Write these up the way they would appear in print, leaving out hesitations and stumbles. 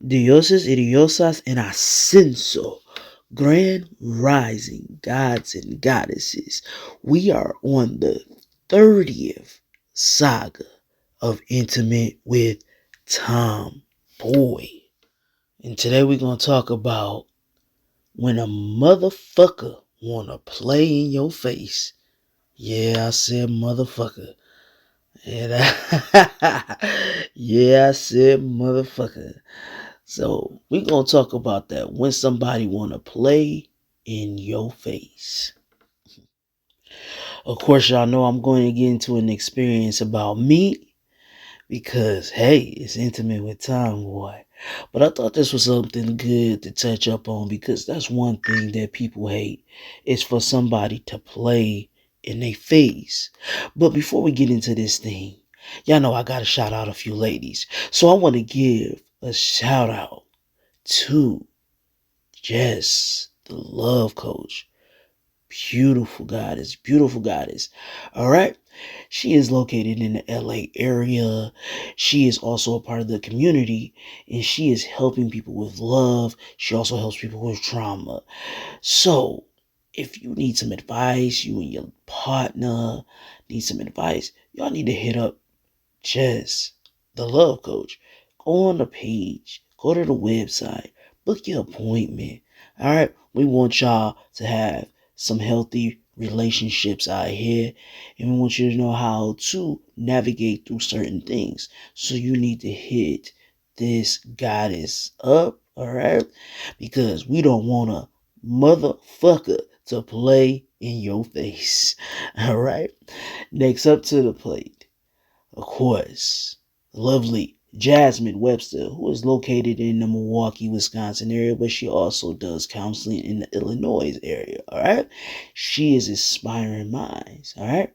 Dioses y diosas en ascenso. Grand rising gods and goddesses. We are on the 30th saga of Intimate with TomBoi. And today we're going to talk about when a motherfucker wanna play in your face. Yeah, I said motherfucker. And yeah, I said motherfucker. So we're gonna talk about that when somebody wanna play in your face. Of course, y'all know I'm going to get into an experience about me because hey, it's Intimate with TomBoi. But I thought this was something good to touch up on because that's one thing that people hate is for somebody to play in their face. But before we get into this thing, y'all know I gotta shout out a few ladies. So I want to give a shout out to Jess, the love coach. Beautiful goddess, beautiful goddess. All right. She is located in the LA area. She is also a part of the community and she is helping people with love. She also helps people with trauma. So, if you need some advice, you and your partner need some advice, y'all need to hit up Jess, the love coach. Go on the page, go to the website, book your appointment. All right, we want y'all to have some healthy relationships out here, and we want you to know how to navigate through certain things. So you need to hit this goddess up, all right? Because we don't want a motherfucker to play in your face, all right? Next up to the plate, of course, lovely Jasmine Webster, who is located in the Milwaukee, Wisconsin area, but she also does counseling in the Illinois area. All right. She is inspiring minds. All right.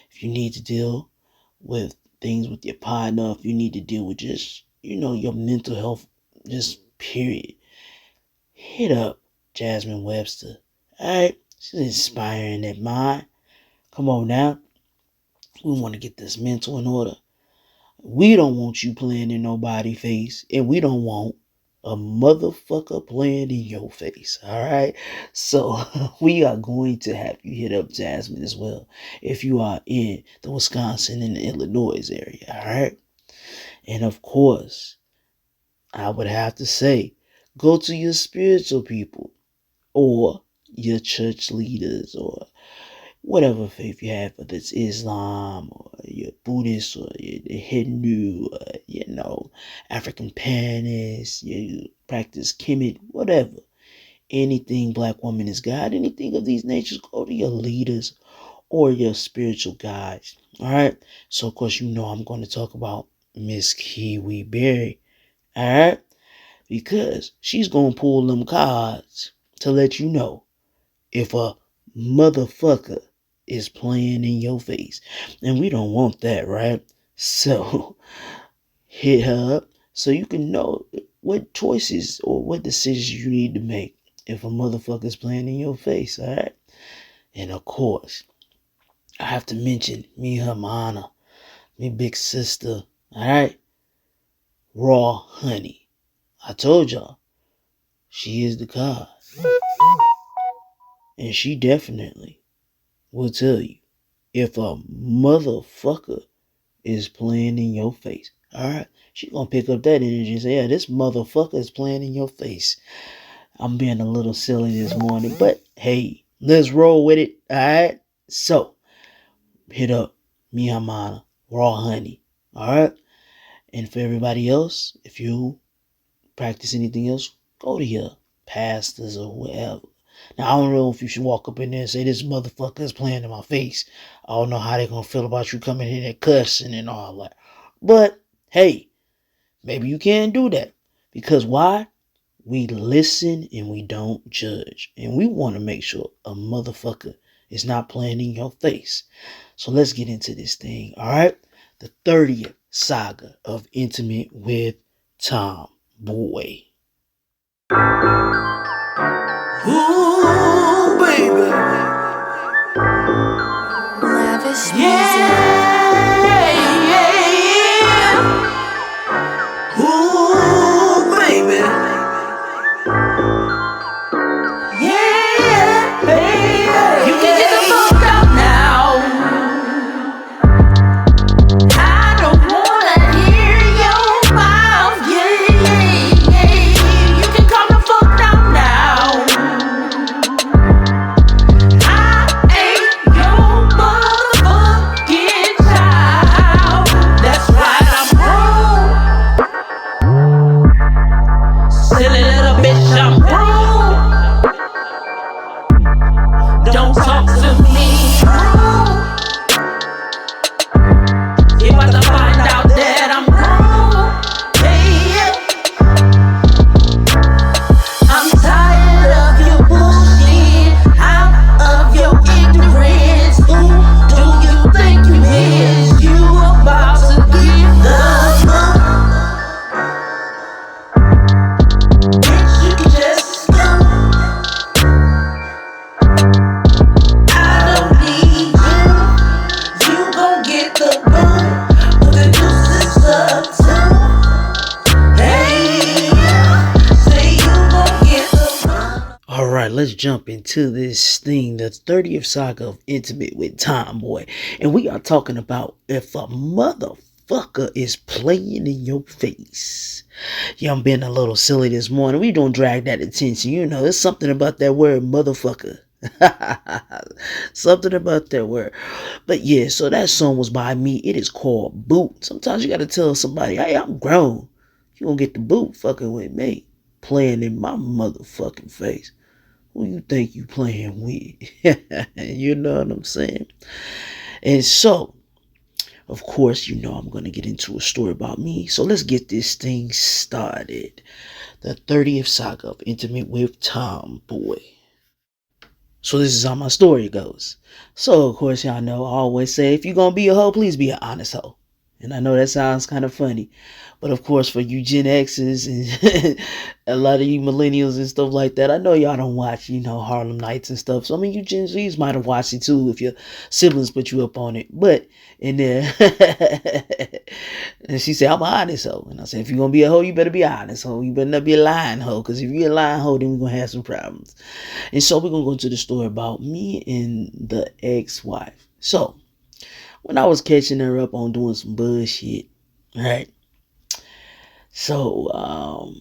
If you need to deal with things with your partner, if you need to deal with just, your mental health, just period, hit up Jasmine Webster. All right. She's inspiring that mind. Come on now. We want to get this mental in order. We don't want you playing in nobody's face, and we don't want a motherfucker playing in your face. All right. So we are going to have you hit up Jasmine as well if you are in the Wisconsin and the Illinois area. All right. And of course, I would have to say, go to your spiritual people or your church leaders or whatever faith you have, whether it's Islam or you're Buddhist or you're Hindu, African panist, you practice Kemet, whatever. Anything black woman is God, anything of these natures, go to your leaders or your spiritual guides. All right. So of course I'm going to talk about Miss Kiwi Berry. All right, because she's gonna pull them cards to let you know if a motherfucker is playing in your face. And we don't want that, right? So hit her up so you can know what choices or what decisions you need to make if a motherfucker is playing in your face, all right? And of course, I have to mention me Hermana, me big sister, all right? Raw Honey. I told y'all, she is the card. And she definitely will tell you if a motherfucker is playing in your face. All right. She gonna pick up that energy and say, yeah, this motherfucker is playing in your face. I'm being a little silly this morning, but hey, let's roll with it. All right. So hit up me Hamana, Raw Honey. All right. And for everybody else, if you practice anything else, go to your pastors or whoever. Now, I don't know if you should walk up in there and say, this motherfucker is playing in my face. I don't know how they're going to feel about you coming in there cussing and all that. But, hey, maybe you can't do that. Because why? We listen and we don't judge. And we want to make sure a motherfucker is not playing in your face. So let's get into this thing, all right? The 30th saga of Intimate with TomBoi. Ooh, baby. Lavish Yeah, yeah, yeah. Ooh, baby. let's jump into this thing, the 30th saga of Intimate with TomBoi. And we are talking about if a motherfucker is playing in your face. Yeah, I'm being a little silly this morning. We don't drag that attention. You know, there's something about that word motherfucker. Something about that word. But yeah, so that song was by me. It is called Boot. Sometimes you gotta tell somebody, hey, I'm grown. You gonna get the boot fucking with me. Playing in my motherfucking face. Who you think you playing with? You know what I'm saying? And so, of course, you know I'm gonna get into a story about me. So let's get this thing started. The 30th saga of Intimate with TomBoi. So this is how my story goes. So of course y'all know I always say if you're gonna be a hoe, please be an honest hoe. And I know that sounds kind of funny. But of course for you Gen X's and a lot of you millennials and stuff like that, I know y'all don't watch, you know, Harlem Nights and stuff. So I mean you Gen Z's might have watched it too if your siblings put you up on it. But in there and she said, I'm an honest hoe. And I said, if you're gonna be a hoe, you better be an honest hoe. You better not be a lying hoe. Cause if you're a lying hoe, then we're gonna have some problems. And so we're going to go into the story about me and the ex-wife. So, when I was catching her up on doing some bullshit, right? So,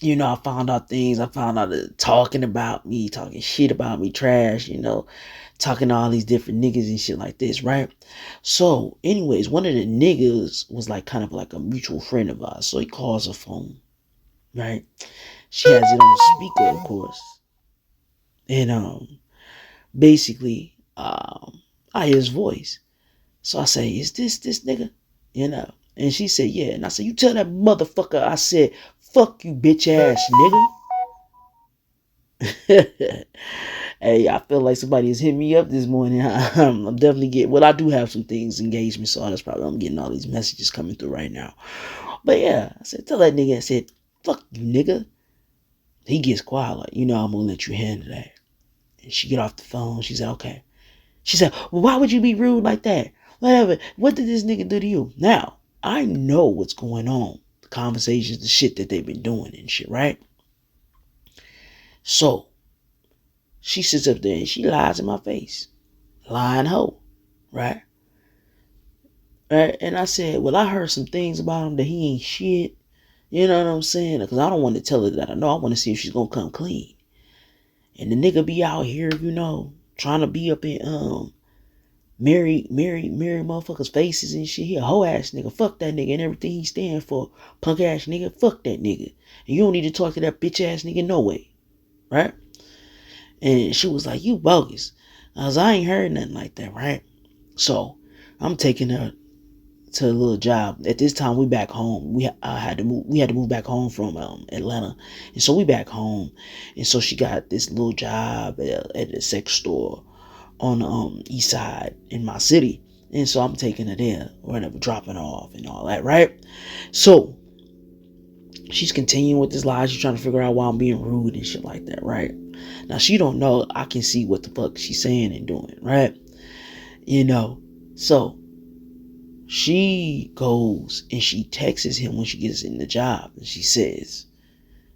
you know, I found out things. I found out talking about me, talking shit about me, trash, you know, talking to all these different niggas and shit like this, right? So, anyways, one of the niggas was like kind of like a mutual friend of ours. So he calls her phone, right? She has it on speaker, of course. And basically, I hear his voice. So I say, is this nigga? You know? And she said, yeah. And I said, you tell that motherfucker I said, fuck you, bitch ass nigga. Hey, I feel like somebody has hit me up this morning. I'm definitely getting, well, I do have some things engaged me, so that's probably I'm getting all these messages coming through right now. But yeah, I said, tell that nigga, I said, fuck you, nigga. He gets quiet, like, you know, I'm gonna let you handle that. And she get off the phone. She said, okay. She said, well, why would you be rude like that? Whatever. What did this nigga do to you? Now, I know what's going on. The conversations, the shit that they've been doing and shit, right? So, she sits up there and she lies in my face. Lying hoe, right? Right? And I said, well, I heard some things about him that he ain't shit. You know what I'm saying? Because I don't want to tell her that I know. I want to see if she's going to come clean. And the nigga be out here, you know, trying to be up in, marry motherfuckers' faces and shit. He a hoe ass nigga. Fuck that nigga and everything he stand for. Punk ass nigga. Fuck that nigga. And you don't need to talk to that bitch ass nigga no way. Right? And she was like, you bogus. I ain't heard nothing like that, right? So I'm taking her to a little job. At this time we back home. We had to move back home from Atlanta. And so we back home. And so she got this little job at a sex store on the east side in my city. And so I'm taking her there, or whatever, dropping her off and all that, right? So she's continuing with this lie. She's trying to figure out why I'm being rude and shit like that, right? Now she don't know I can see what the fuck she's saying and doing, right? You know, so she goes and she texts him when she gets in the job, and she says,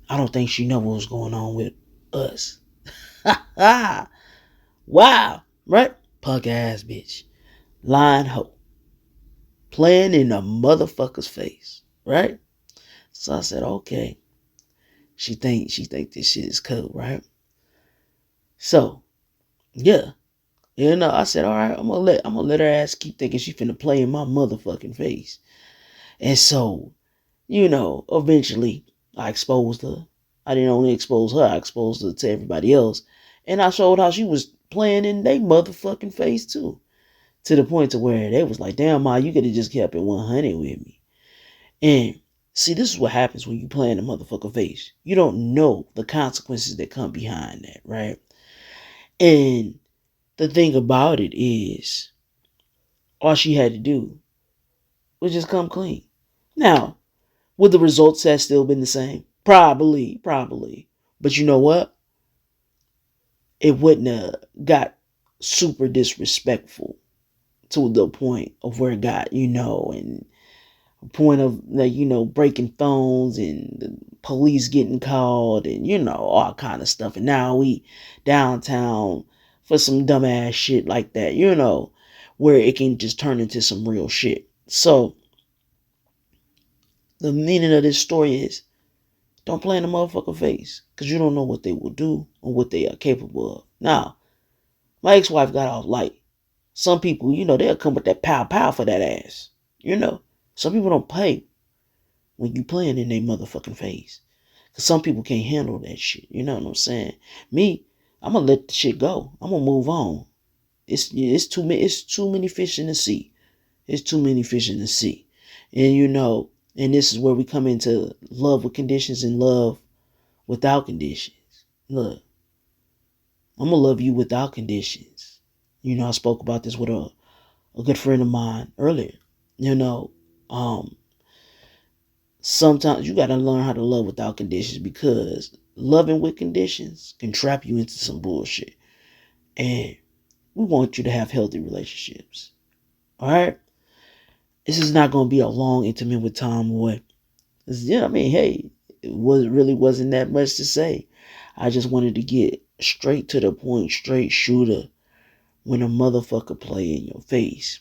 I don't think she knows what's going on with us. Wow, right? Punk ass bitch. Lying hoe. Playing in a motherfucker's face, right? So I said, okay. She think this shit is cool, right? So, yeah. You know, I said, all right, I'm gonna let her ass keep thinking she finna play in my motherfucking face. And so, you know, eventually I exposed her. I didn't only expose her, I exposed her to everybody else. And I showed how she was playing in their motherfucking face too. To the point to where they was like, damn, Ma, you could have just kept it 100 with me. And see, this is what happens when you play in a motherfucker face. You don't know the consequences that come behind that, right? And the thing about it is, all she had to do was just come clean. Now, would the results have still been the same? Probably. But you know what? It wouldn't have got super disrespectful to the point of where it got, you know, and point of, like, breaking phones and the police getting called and, all kind of stuff. And now we downtown for some dumbass shit like that, where it can just turn into some real shit. So the meaning of this story is, don't play in the motherfucker face, because you don't know what they will do or what they are capable of. Now, my ex-wife got off light. Some people, they'll come with that pow pow for that ass. Some people don't play when you playing in their motherfucking face. Because some people can't handle that shit. You know what I'm saying? Me, I'm going to let the shit go. I'm going to move on. It's too many fish in the sea. It's too many fish in the sea. And and this is where we come into love with conditions and love without conditions. Look, I'm going to love you without conditions. I spoke about this with a good friend of mine earlier. Sometimes you got to learn how to love without conditions, because loving with conditions can trap you into some bullshit. And we want you to have healthy relationships. All right? This is not going to be a long intimate with TomBoi. Hey, really wasn't that much to say. I just wanted to get straight to the point, straight shooter when a motherfucker play in your face.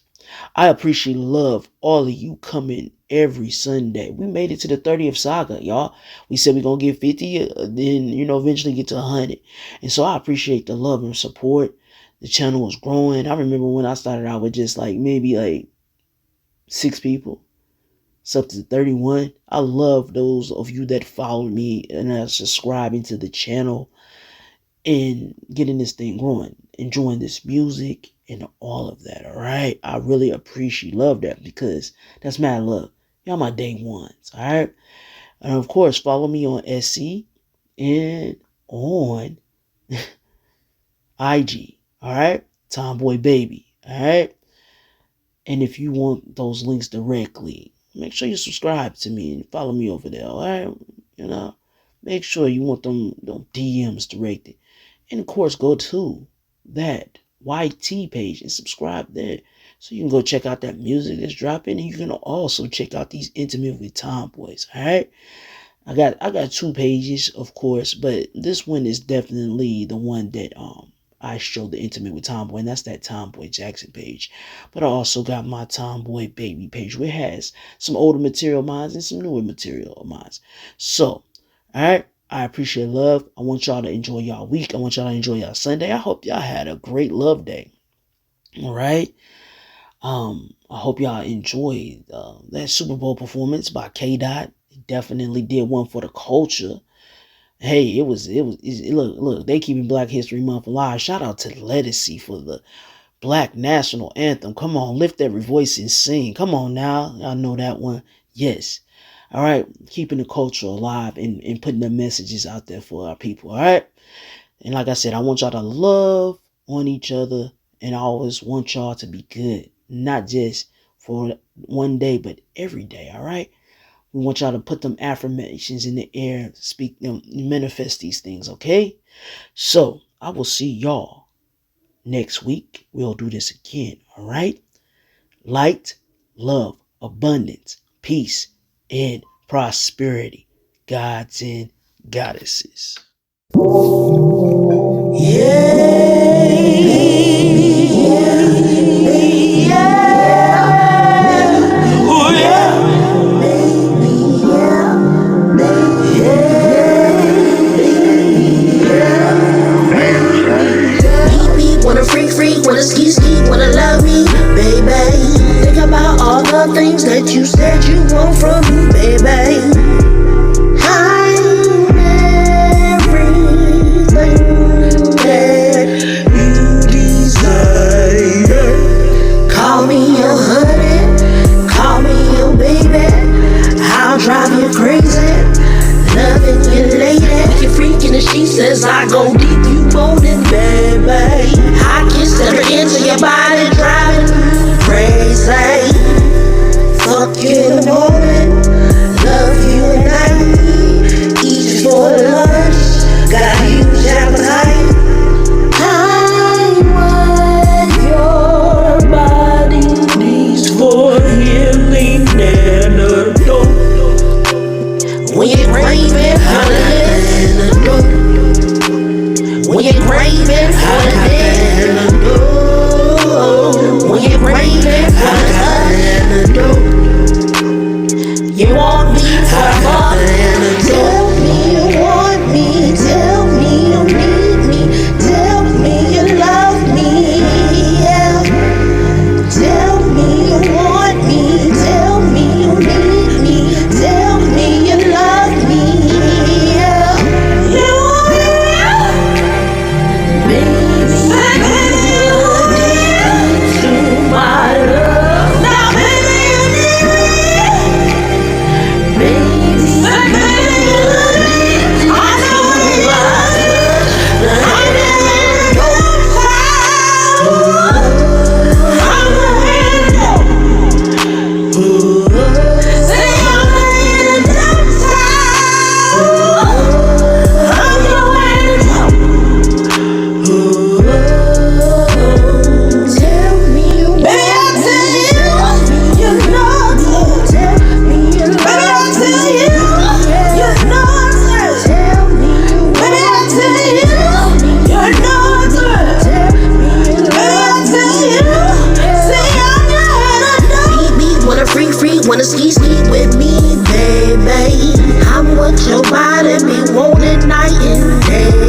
I appreciate love all of you coming every Sunday. We made it to the 30th Saga, y'all. We said we're going to get 50, then, eventually get to 100. And so I appreciate the love and support. The channel was growing. I remember when I started out with just maybe 6 people. It's up to 31. I love those of you that follow me and are subscribing to the channel and getting this thing growing, enjoying this music and all of that. All right, I really love that, because that's mad love. Y'all my day ones. All right, and of course follow me on SC and on IG. All right, TomBoi Baby. All right, and if you want those links directly, make sure you subscribe to me and follow me over there. All right, make sure you want them DMs directed. And of course, go to that YT page and subscribe there, so you can go check out that music that's dropping, and you can also check out these intimate with TomBois. All right, I got 2 pages, of course, but this one is definitely the one that I show the intimate with TomBoi, and that's that TomBoi Jackson page. But I also got my TomBoi Baby page, where it has some older material of mine and some newer material of mine. So, all right. I appreciate love. I want y'all to enjoy y'all week. I want y'all to enjoy y'all Sunday. I hope y'all had a great love day. All right. I hope y'all enjoyed that Super Bowl performance by K-Dot. He definitely did one for the culture. Hey, look, they keeping Black History Month alive. Shout out to Lettucey for the Black National Anthem. Come on, lift every voice and sing. Come on now. Y'all know that one. Yes. All right, keeping the culture alive and putting the messages out there for our people. All right, and like I said, I want y'all to love on each other, and I always want y'all to be good, not just for one day, but every day. All right, we want y'all to put them affirmations in the air, speak them, manifest these things. Okay, so I will see y'all next week. We'll do this again. All right, light, love, abundance, peace, and prosperity, gods and goddesses. Wanna freak, wanna ski, wanna love me, baby. Think about all the things that you said you want from me, baby. I'm everything that you desire. Call me your honey, call me your baby. I'll drive you crazy, loving you lady. You're freaking and she says I go deep, you moaning, baby. I can step into your body, driving you crazy. Fuck you in the morning, love you at night. Eat you for lunch, got a huge appetite. I what your body needs for healing and craving for the list, when you're craving for the dip, when you're craving for the touch, you want me for fuck. Tell me you want me, tell me you need me, tell me you love me, yeah. Tell me you want me, tell me you need me, tell me you love me, yeah. You want me, baby, you need to my love. Now baby you need me, baby, you need I know you love me. Wanna ski with me, baby? I'm what your body be wanting night and day.